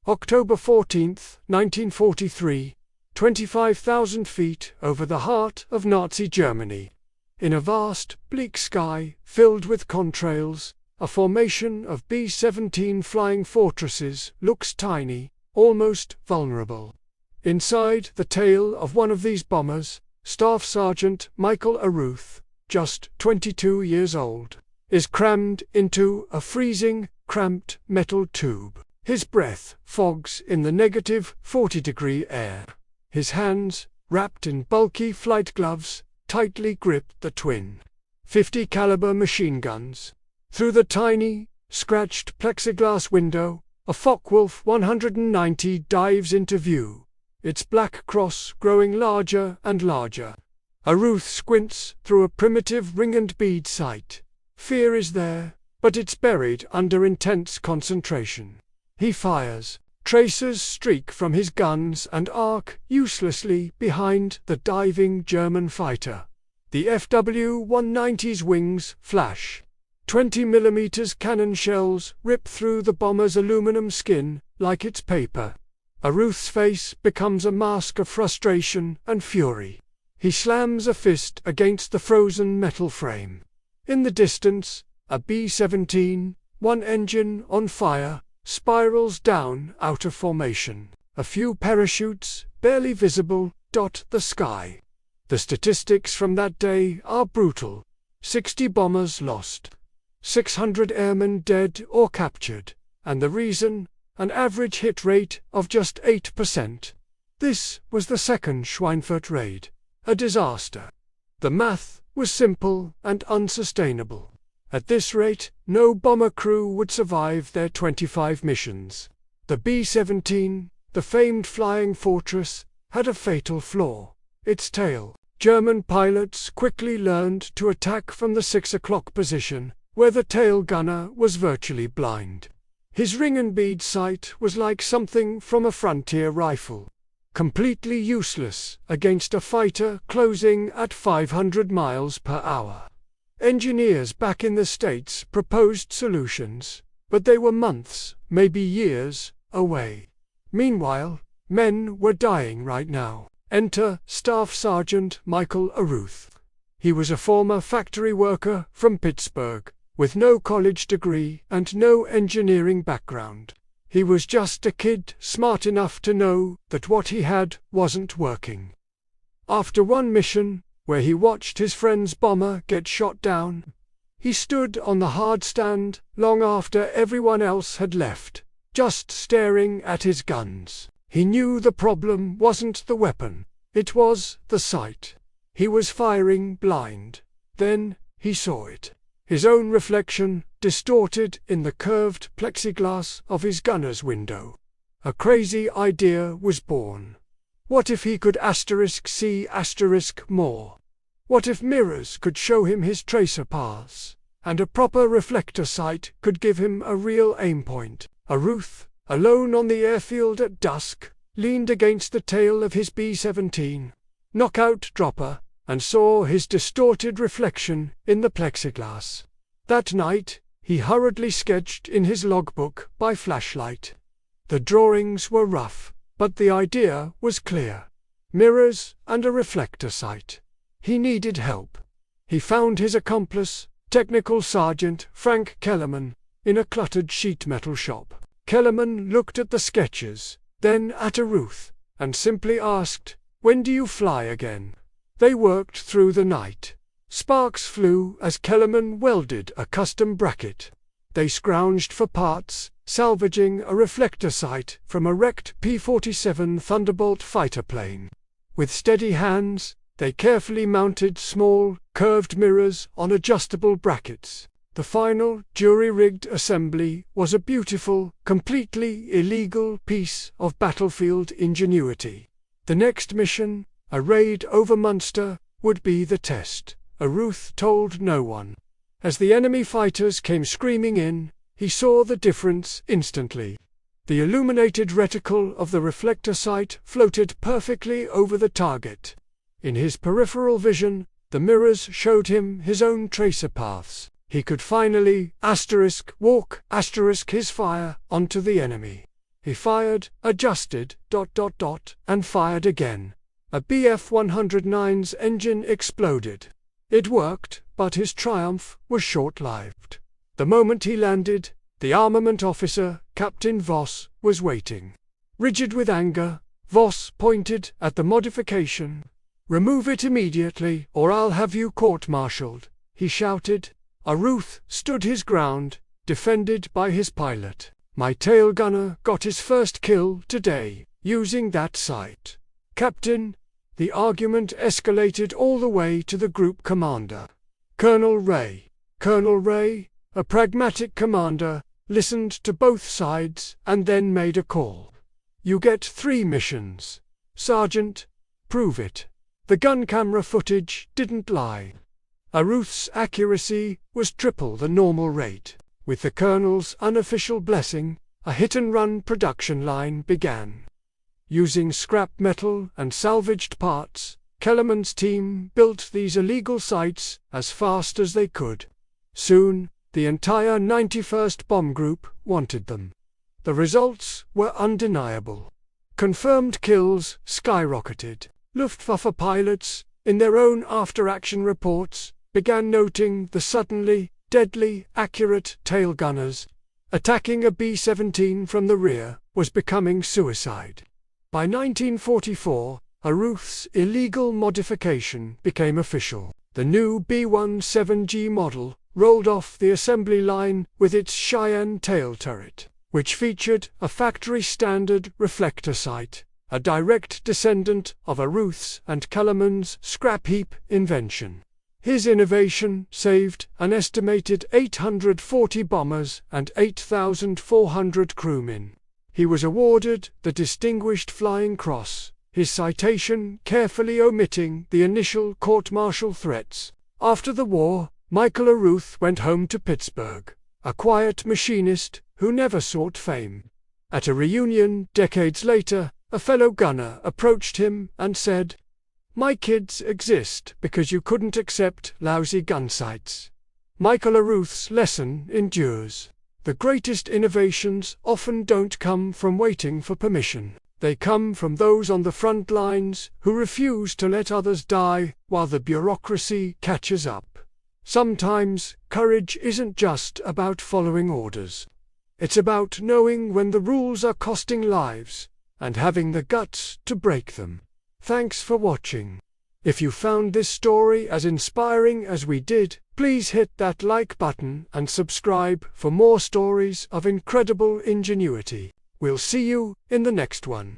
October 14, 1943, 25,000 feet over the heart of Nazi Germany. In a vast, bleak sky filled with contrails, a formation of B-17 flying fortresses looks tiny, almost vulnerable. Inside the tail of one of these bombers, Staff Sergeant Michael Aruth, just 22 years old, is crammed into a freezing, cramped metal tube. His breath fogs in the negative 40-degree air. His hands, wrapped in bulky flight gloves, tightly grip the twin .50 caliber machine guns. Through the tiny, scratched plexiglass window, a Focke-Wulf 190 dives into view, its black cross growing larger and larger. Aruth squints through a primitive ring and bead sight. Fear is there, but it's buried under intense concentration. He fires. Tracers streak from his guns and arc uselessly behind the diving German fighter. The FW-190's wings flash. 20mm cannon shells rip through the bomber's aluminum skin like it's paper. Aruth's face becomes a mask of frustration and fury. He slams a fist against the frozen metal frame. In the distance, a B-17, one engine on fire, spirals down out of formation. A few parachutes, barely visible, dot the sky. The statistics from that day are brutal. 60 bombers lost. 600 airmen dead or captured. And the reason? An average hit rate of just 8%. This was the second Schweinfurt raid. A disaster. The math was simple and unsustainable. At this rate, no bomber crew would survive their 25 missions. The B-17, the famed flying fortress, had a fatal flaw. Its tail. German pilots quickly learned to attack from the 6 o'clock position, where the tail gunner was virtually blind. His ring and bead sight was like something from a frontier rifle. Completely useless against a fighter closing at 500 miles per hour. Engineers back in the States proposed solutions, but they were months, maybe years, away. Meanwhile, men were dying right now. Enter Staff Sergeant Michael Aruth. He was a former factory worker from Pittsburgh, with no college degree and no engineering background. He was just a kid smart enough to know that what he had wasn't working. After one mission, where he watched his friend's bomber get shot down, he stood on the hard stand long after everyone else had left, just staring at his guns. He knew the problem wasn't the weapon, it was the sight. He was firing blind. Then he saw it. His own reflection, distorted in the curved plexiglass of his gunner's window. A crazy idea was born. What if he could *C* more? What if mirrors could show him his tracer paths, and a proper reflector sight could give him a real aim point? Aruth, alone on the airfield at dusk, leaned against the tail of his B-17 knockout dropper, and saw his distorted reflection in the plexiglass. That night, he hurriedly sketched in his logbook by flashlight. The drawings were rough, but the idea was clear. Mirrors and a reflector sight. He needed help. He found his accomplice, Technical Sergeant Frank Kellerman, in a cluttered sheet metal shop. Kellerman looked at the sketches, then at Aruth, and simply asked, "When do you fly again?" They worked through the night. Sparks flew as Kellerman welded a custom bracket. They scrounged for parts, salvaging a reflector sight from a wrecked P-47 Thunderbolt fighter plane. With steady hands, they carefully mounted small, curved mirrors on adjustable brackets. The final, jury-rigged assembly was a beautiful, completely illegal piece of battlefield ingenuity. The next mission, a raid over Munster, would be the test. Aruth told no one. As the enemy fighters came screaming in, he saw the difference instantly. The illuminated reticle of the reflector sight floated perfectly over the target. In his peripheral vision, the mirrors showed him his own tracer paths. He could finally *walk* his fire onto the enemy. He fired, adjusted, and fired again. A Bf-109's engine exploded. It worked, but his triumph was short-lived. The moment he landed, the armament officer, Captain Voss, was waiting. Rigid with anger, Voss pointed at the modification. "Remove it immediately, or I'll have you court-martialed," he shouted. Ruth stood his ground, defended by his pilot. "My tail gunner got his first kill today, using that sight." "Captain," the argument escalated all the way to the group commander. Colonel Ray. Colonel Ray, a pragmatic commander, listened to both sides and then made a call. "You get 3 missions. Sergeant, prove it." The gun camera footage didn't lie. Ruth's accuracy was triple the normal rate. With the colonel's unofficial blessing, a hit-and-run production line began. Using scrap metal and salvaged parts, Kellerman's team built these illegal sites as fast as they could. Soon, the entire 91st Bomb Group wanted them. The results were undeniable. Confirmed kills skyrocketed. Luftwaffe pilots, in their own after-action reports, began noting the suddenly deadly accurate tail gunners. Attacking a B-17 from the rear was becoming suicide. By 1944, Ruth's illegal modification became official. The new B-17G model rolled off the assembly line with its Cheyenne tail turret, which featured a factory-standard reflector sight, a direct descendant of Ruth's and Kellerman's scrap heap invention. His innovation saved an estimated 840 bombers and 8,400 crewmen. He was awarded the Distinguished Flying Cross, his citation carefully omitting the initial court-martial threats. After the war, Michael Ruth went home to Pittsburgh, a quiet machinist who never sought fame. At a reunion decades later, a fellow gunner approached him and said, "My kids exist because you couldn't accept lousy gun sights." Michael Ruth's lesson endures. The greatest innovations often don't come from waiting for permission. They come from those on the front lines who refuse to let others die while the bureaucracy catches up. Sometimes, courage isn't just about following orders. It's about knowing when the rules are costing lives, and having the guts to break them. Thanks for watching. If you found this story as inspiring as we did, please hit that like button and subscribe for more stories of incredible ingenuity. We'll see you in the next one.